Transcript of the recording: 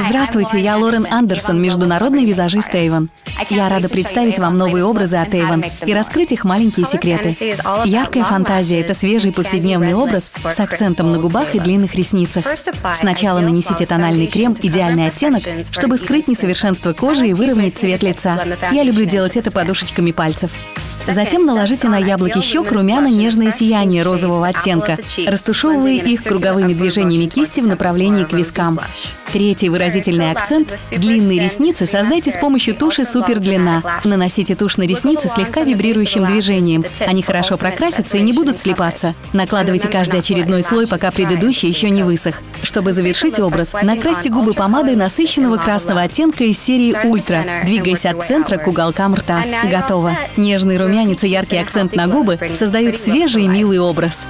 Здравствуйте, я Лорен Андерсон, международный визажист Avon. Я рада представить вам новые образы от Avon и раскрыть их маленькие секреты. Яркая фантазия – это свежий повседневный образ с акцентом на губах и длинных ресницах. Сначала нанесите тональный крем «Идеальный оттенок», чтобы скрыть несовершенство кожи и выровнять цвет лица. Я люблю делать это подушечками пальцев. Затем наложите на яблоки щек румяна нежное сияние розового оттенка, растушевывая их круговыми движениями кисти в направлении к вискам. Третий выразительный акцент – длинные ресницы создайте с помощью туши «Супер длина». Наносите тушь на ресницы слегка вибрирующим движением. Они хорошо прокрасятся и не будут слипаться. Накладывайте каждый очередной слой, пока предыдущий еще не высох. Чтобы завершить образ, накрасьте губы помадой насыщенного красного оттенка из серии «Ультра», двигаясь от центра к уголкам рта. Готово. Нежный румянец и яркий акцент на губы создают свежий и милый образ.